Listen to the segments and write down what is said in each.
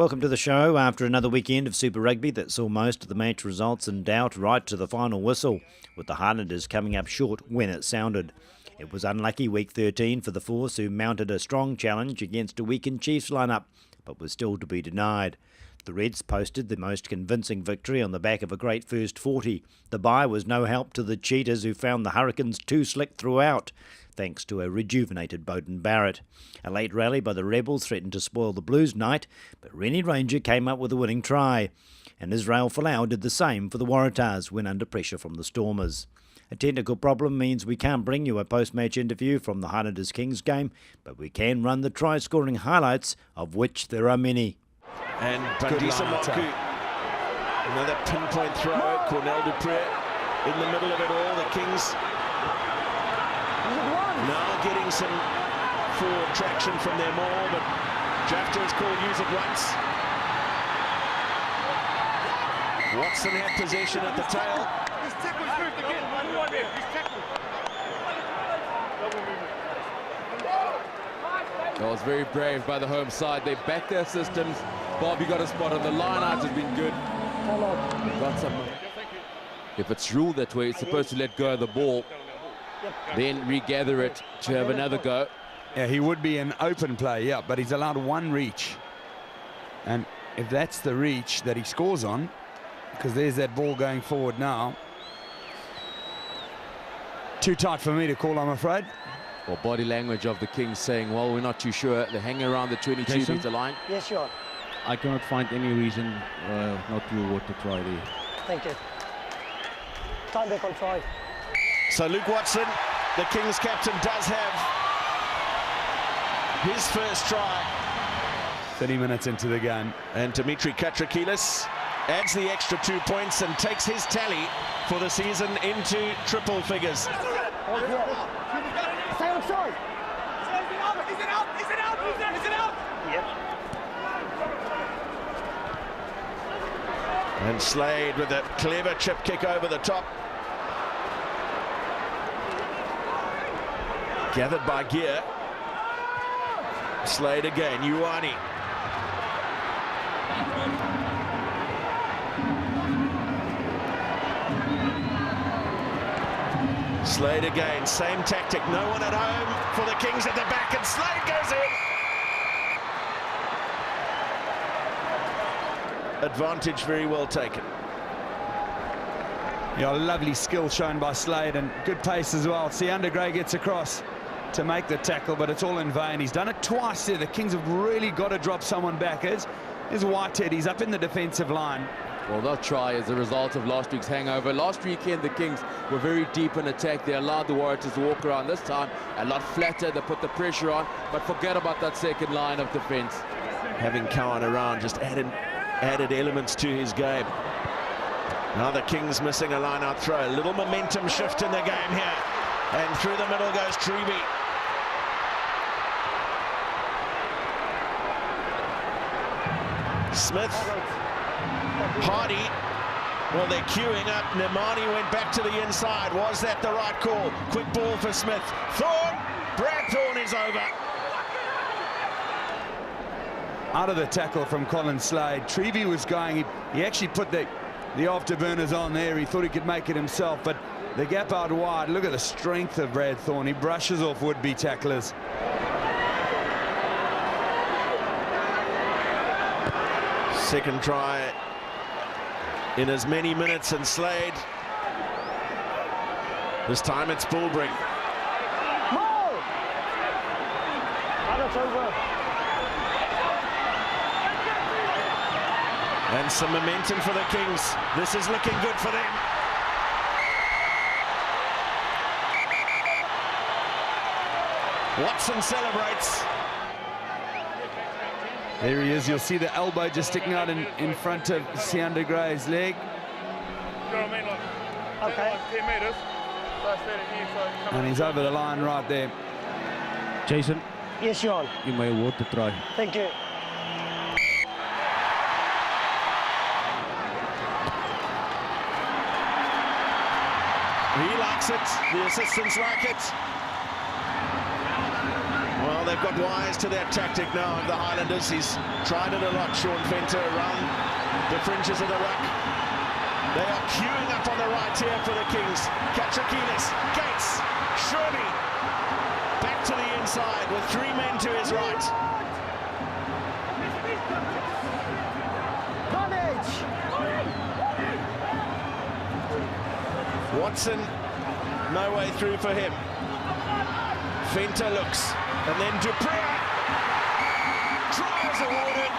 Welcome to the show after another weekend of Super Rugby that saw most of the match results in doubt right to the final whistle, with the Highlanders coming up short when it sounded. It was unlucky week 13 for the Force, who mounted a strong challenge against a weakened Chiefs lineup, but was still to be denied. The Reds posted the most convincing victory on the back of a great first 40. The bye was no help to the Cheetahs, who found the Hurricanes too slick throughout, thanks to a rejuvenated Beauden Barrett. A late rally by the Rebels threatened to spoil the Blues' night, but Rennie Ranger came up with a winning try, and Israel Folau did the same for the Waratahs when under pressure from the Stormers. A technical problem means we can't bring you a post-match interview from the Highlanders-Kings game, but we can run the try-scoring highlights, of which there are many. And Bandisa Moku, another pinpoint throw. Cornel Dupré in the middle of it all. The Kings now getting some forward traction from their maul, but Jafta is called use it once. Watson had possession at the tail. His tackle's moved again. His tackle. That was very brave by the home side. They backed their systems. Bobby got a spot on the line out, has been good. Got some. If it's ruled that way, it's supposed to let go of the ball, then regather it to have another go. Yeah, he would be an open play, yeah, but he's allowed one reach. And if that's the reach that he scores on, because there's that ball going forward now. Too tight for me to call, I'm afraid. Well, body language of the Kings saying, well, we're not too sure. They're hanging around the 22-meter line. Yes, sure. I cannot find any reason not to award the try there. Thank you. Time back on try. So Luke Watson, the Kings captain, does have his first try. 30 minutes into the game. And Dimitri Katrakilis adds the extra 2 points and takes his tally for the season into triple figures. Stay on side. Is it out? Is it out? Is it out? Yep. And Slade with a clever chip kick over the top. Gathered by Gear. Slade again, Ioane. Slade again, same tactic, no one at home for the Kings at the back, and Slade goes in. Advantage very well taken. Yeah, lovely skill shown by Slade and good pace as well. Seander Gray gets across to make the tackle, but it's all in vain. He's done it twice there. The Kings have really got to drop someone back. There's Whitehead, he's up in the defensive line. Well, they'll try as a result of last week's hangover. Last weekend, the Kings were very deep in attack. They allowed the Warriors to walk around. This time, a lot flatter. They put the pressure on, but forget about that second line of defense. Having Cowan around just added elements to his game. Now the Kings missing a line-out throw. A little momentum shift in the game here. And through the middle goes Treby. Smith. Hardy. Well, they're queuing up. Nemani went back to the inside. Was that the right call? Quick ball for Smith. Thorne. Brad Thorne is over. Out of the tackle from Colin Slade. Treby was going, he actually put the afterburners on there. He thought he could make it himself, but the gap out wide. Look at the strength of Brad Thorne. He brushes off would-be tacklers. Second try in as many minutes, and Slade. This time it's Bullbring. More! That's over. And some momentum for the Kings. This is looking good for them. Watson celebrates. There he is. You'll see the elbow just sticking out in front of Seander Gray's leg. Okay. And he's over the line right there. Jason, Yes, Sean. you may award the try. Thank you. He likes it. The assistants like it. Well, they've got wise to their tactic now of the Highlanders. He's tried it a lot, Sean Venter, around the fringes of the ruck. They are queuing up on the right here for the Kings. Katrakilis, Gates, Shirley, back to the inside with 3 men to his right. Watson, no way through for him. Venter looks, and then Dupree. Trials awarded.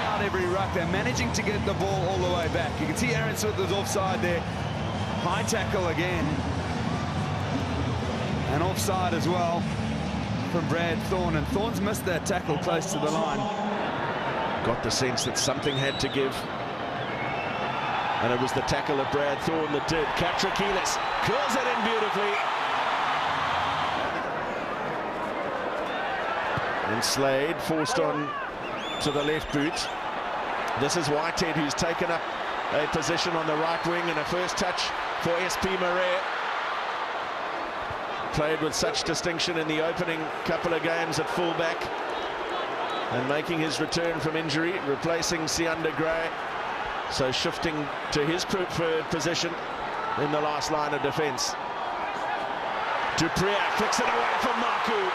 Not every ruck, they're managing to get the ball all the way back. You can see Aaron Smith was offside there. High tackle again. And offside as well from Brad Thorne. And Thorne's missed that tackle close to the line. Got the sense that something had to give. And it was the tackle of Brad Thorne that did. Katrakilis curls it in beautifully. And Slade forced on to the left boot. This is Whitehead, who's taken up a position on the right wing, and a first touch for SP Marais. Played with such distinction in the opening couple of games at fullback, and making his return from injury, replacing Sianda Gray. So shifting to his preferred position in the last line of defence. Dupree flicks it away from Marku.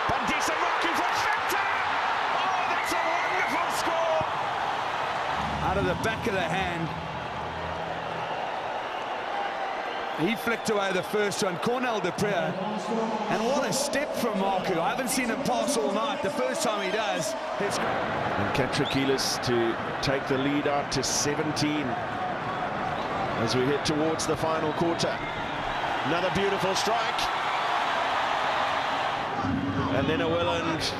Bandisa Marku for Venter! Oh, that's a wonderful score! Out of the back of the hand. He flicked away the first one, Cornell Dupree. And what a step from Marku. I haven't seen him pass all night. The first time he does, it's... And Katrakilis to take the lead out to 17 as we head towards the final quarter. Another beautiful strike. And then a Welland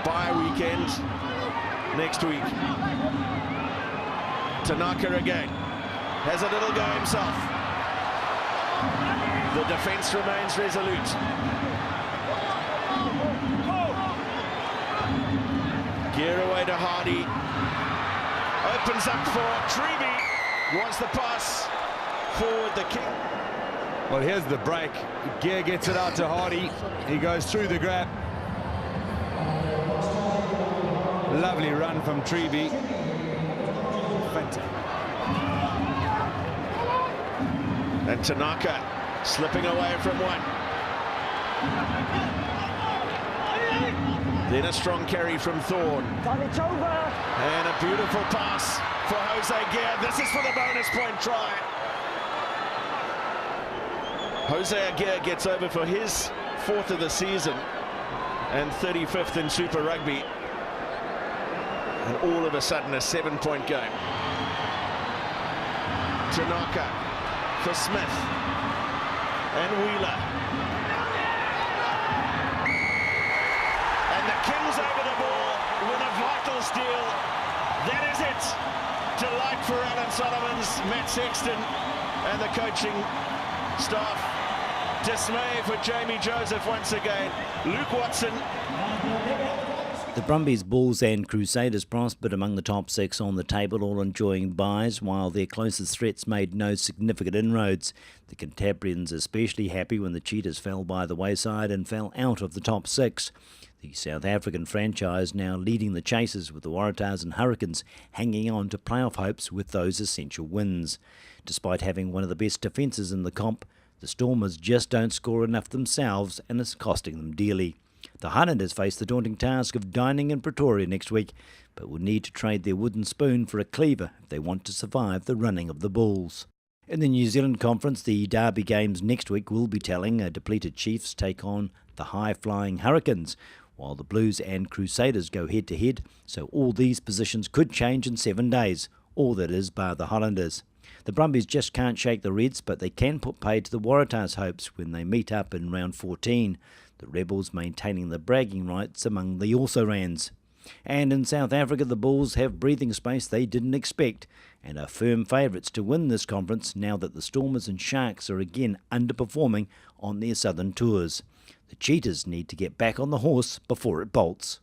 bye weekend next week. Tanaka again. Has a little go himself. The defence remains resolute. Gear away to Hardy. Opens up for Treby. Was the pass forward the King. Well, here's the break. Gear gets it out to Hardy. He goes through the grab. Lovely run from Treby. And Tanaka slipping away from one. Then a strong carry from Thorne. And a beautiful pass for Jose Gear. This is for the bonus point try. Jose Gear gets over for his 4th of the season and 35th in Super Rugby. And all of a sudden a 7-point game. Tanaka for Smith and Wheeler. And the Kings over the ball with a vital steal. That is it. Delight for Alan Solomons, Matt Sexton and the coaching staff. Dismay for Jamie Joseph once again. Luke Watson. The Brumbies, Bulls and Crusaders prospered among the top 6 on the table, all enjoying byes, while their closest threats made no significant inroads. The Cantabrians especially happy when the Cheetahs fell by the wayside and fell out of the top 6. The South African franchise now leading the chasers, with the Waratahs and Hurricanes hanging on to playoff hopes with those essential wins. Despite having one of the best defences in the comp, the Stormers just don't score enough themselves, and it's costing them dearly. The Highlanders face the daunting task of dining in Pretoria next week, but will need to trade their wooden spoon for a cleaver if they want to survive the running of the Bulls. In the New Zealand Conference, the Derby games next week will be telling. Depleted Chiefs take on the high-flying Hurricanes, while the Blues and Crusaders go head-to-head, so all these positions could change in 7 days, all that is bar the Highlanders. The Brumbies just can't shake the Reds, but they can put paid to the Waratahs' hopes when they meet up in round 14. The Rebels maintaining the bragging rights among the also-rans. And in South Africa, the Bulls have breathing space they didn't expect and are firm favourites to win this conference now that the Stormers and Sharks are again underperforming on their southern tours. The Cheetahs need to get back on the horse before it bolts.